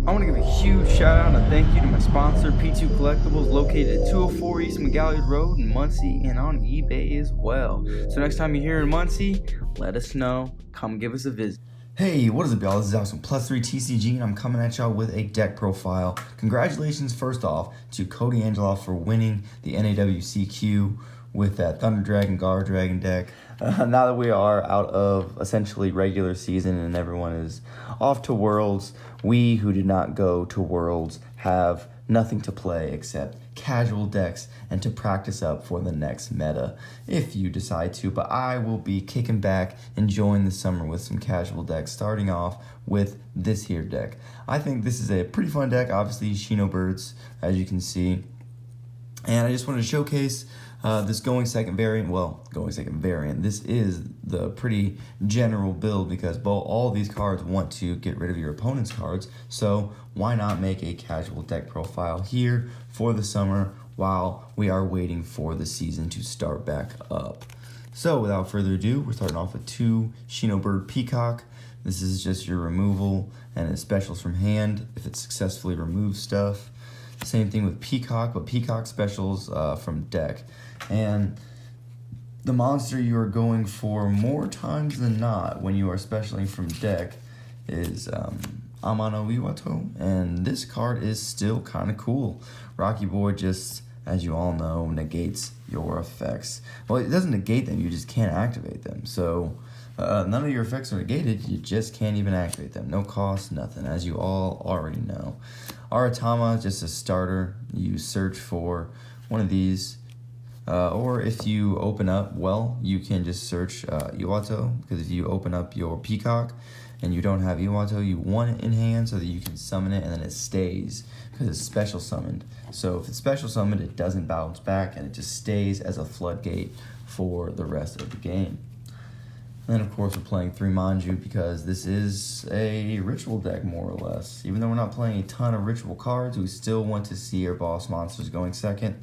I want to give a huge shout out and a thank you to my sponsor, P2 Collectibles, located at 204 East McGalley Road in Muncie and on eBay as well. So next time you're here in Muncie, let us know. Come give us a visit. Hey, what is up, y'all? This is Alex from Plus 3 TCG, and I'm coming at y'all with a deck profile. Congratulations, first off, to Cody Angeloff for winning the NAWCQ with that Thunder Dragon, Gar Dragon deck. Now that we are out of essentially regular season and everyone is off to Worlds, we who did not go to Worlds have nothing to play except casual decks and to practice up for the next meta if you decide to. But I will be kicking back, enjoying the summer with some casual decks, starting off with this here deck. I think this is a pretty fun deck, obviously Shinobirds, as you can see. And I just wanted to showcase this Going-2nd variant. Well, Going-2nd variant. This is the pretty general build because all these cards want to get rid of your opponent's cards. So why not make a casual deck profile here for the summer while we are waiting for the season to start back up. So without further ado, we're starting off with 2 Shinobird Peacock. This is just your removal and it specials from hand if it successfully removes stuff. Same thing with Peacock, but Peacock specials from deck. And the monster you are going for more times than not when you are specialing from deck is Amano Iwato, and this card is still kind of cool. Rocky Boy just, as you all know, negates your effects. Well, it doesn't negate them, you just can't activate them. So none of your effects are negated, you just can't even activate them. No cost, nothing, as you all already know. Aratama, just a starter. You search for one of these. Or if you open up, well, you can just search Iwato, because if you open up your Peacock and you don't have Iwato, you want it in hand so that you can summon it and then it stays, because it's special summoned. So if it's special summoned, it doesn't bounce back and it just stays as a floodgate for the rest of the game. And then, of course, we're playing 3 Manju because this is a ritual deck, more or less. Even though we're not playing a ton of ritual cards, we still want to see our boss monsters going second.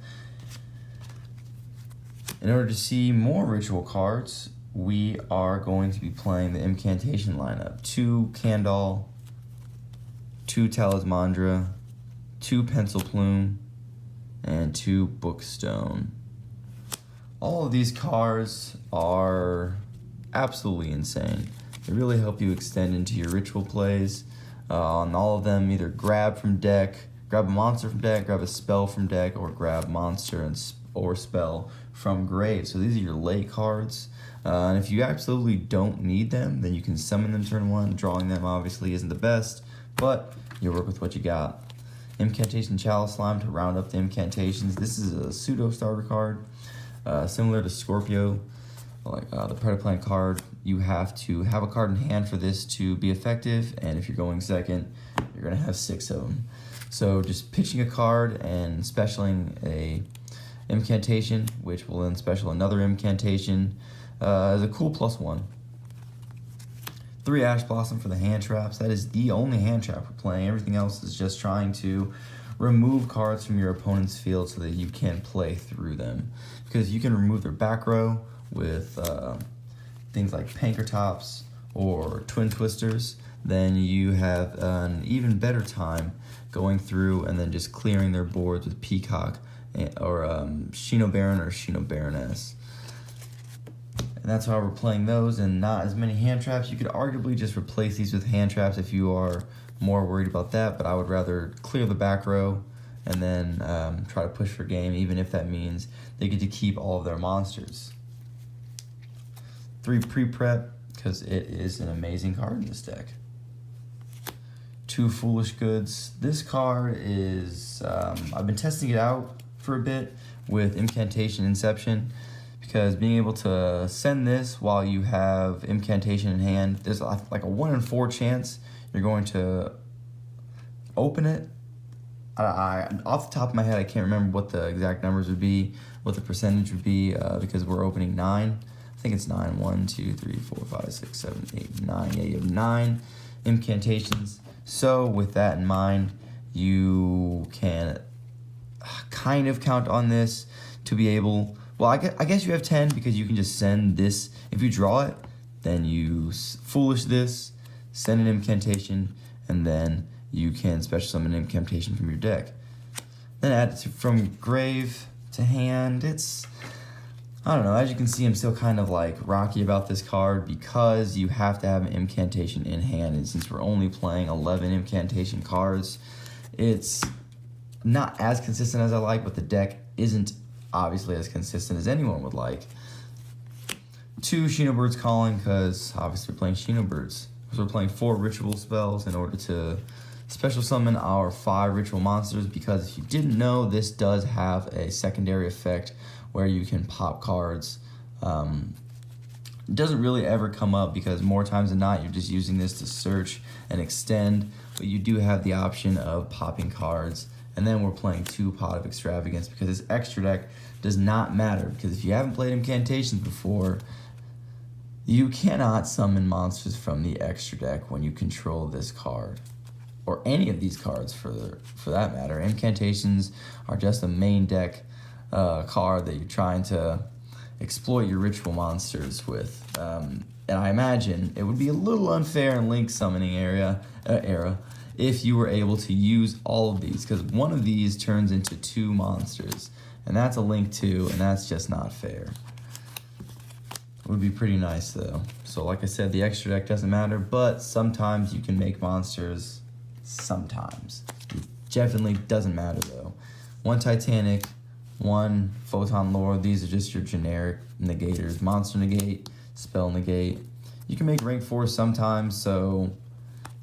In order to see more ritual cards, we are going to be playing the Impcantation lineup. 2 Candle, 2 Talismandra, 2 Pencil Plume, and 2 Bookstone. All of these cards are absolutely insane. They really help you extend into your ritual plays. On all of them, either grab from deck, grab a monster from deck, grab a spell from deck, or grab monster or spell from grave. So these are your late cards. And if you absolutely don't need them, then you can summon them turn 1. Drawing them obviously isn't the best, but you work with what you got. Incantation Chalice Slime to round up the incantations. This is a pseudo starter card, similar to Scorpio. Like the Predaplan card, you have to have a card in hand for this to be effective, and if you're going second, you're going to have 6 of them. So just pitching a card and specialing a incantation, which will then special another incantation, is a cool +1. 3 Ash Blossom for the hand traps. That is the only hand trap we're playing. Everything else is just trying to remove cards from your opponent's field so that you can play through them. Because you can remove their back row with things like Pankratops or Twin Twisters, then you have an even better time going through and then just clearing their boards with Peacock or Shinobaron or Shinobaroness. And that's why we're playing those and not as many hand traps. You could arguably just replace these with hand traps if you are more worried about that, but I would rather clear the back row and then try to push for game, even if that means they get to keep all of their monsters. 3 pre-prep, because it is an amazing card in this deck. 2 Foolish Goods. This card is, I've been testing it out for a bit with Incantation Inception, because being able to send this while you have Incantation in hand, there's like a 1 in 4 chance you're going to open it. I off the top of my head, I can't remember what the exact numbers would be, what the percentage would be, because we're opening 9. I think it's 9. 1, 2, 3, 4, 5, 6, 7, 8, 9. Yeah, you have 9 incantations. So with that in mind, you can kind of count on this to be able, well, I guess you have 10 because you can just send this. If you draw it, then you foolish this, send an incantation, and then you can special summon Incantation from your deck. Then add it from grave to hand. I don't know, as you can see, I'm still kind of like rocky about this card because you have to have an Incantation in hand, and since we're only playing 11 Incantation cards, it's not as consistent as I like, but the deck isn't obviously as consistent as anyone would like. 2 Shinobirds Calling, because obviously we're playing Shinobirds. So we're playing 4 ritual spells in order to special summon our 5 ritual monsters, because if you didn't know, this does have a secondary effect where you can pop cards. It doesn't really ever come up because more times than not you're just using this to search and extend, but you do have the option of popping cards. And then we're playing 2 Pot of Extravagance because this extra deck does not matter, because if you haven't played Incantations before, you cannot summon monsters from the extra deck when you control this card, or any of these cards for that matter. Incantations are just a main deck card that you're trying to exploit your ritual monsters with. And I imagine it would be a little unfair in Link summoning era if you were able to use all of these, because one of these turns into 2 monsters, and that's a Link 2, and that's just not fair. It would be pretty nice though. So like I said, the extra deck doesn't matter, but sometimes you can make monsters. Sometimes. It definitely doesn't matter though. 1 Titanic, 1 Photon Lore. These are just your generic negators. Monster negate, spell negate. You can make rank 4 sometimes, so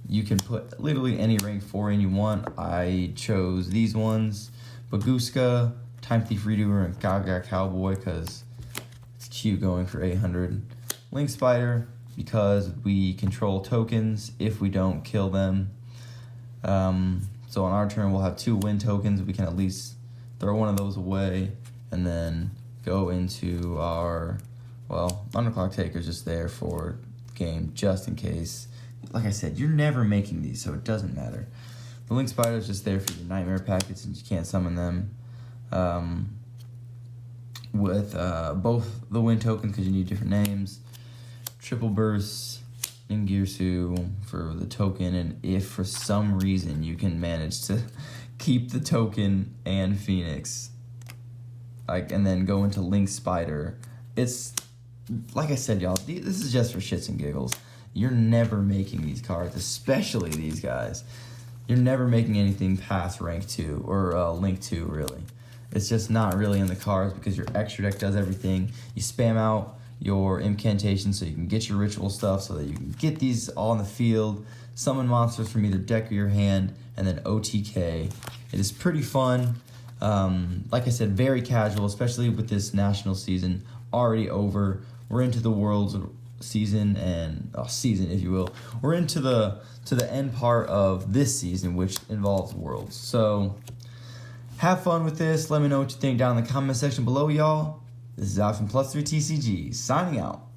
you can put literally any rank 4 in you want. I chose these ones: Baguska, Time Thief Redoer, and Gaga Cowboy, because it's cute going for 800. Link Spider, because we control tokens if we don't kill them. So on our turn we'll have 2 win tokens. We can at least throw one of those away and then go into our, well, Underclock Taker's just there for game just in case. Like I said, you're never making these, so it doesn't matter. The Link Spider is just there for your Nightmare packets since you can't summon them. With both the win tokens because you need different names. Triple Burst, Ningirsu for the token, and if for some reason you can manage to keep the token and Phoenix, and then go into Link Spider, it's like I said, y'all, this is just for shits and giggles. You're never making these cards, especially these guys. You're never making anything past rank 2 or Link 2, really. It's just not really in the cards because your extra deck does everything. You spam out your Incantation so you can get your ritual stuff, so that you can get these all in the field, summon monsters from either deck or your hand, and then OTK. It is pretty fun. Like I said, very casual, especially with this national season already over. We're into the Worlds season, and season, if you will. We're into the end part of this season, which involves Worlds. So have fun with this. Let me know what you think down in the comment section below, y'all. This is Alex from +3 TCG, signing out.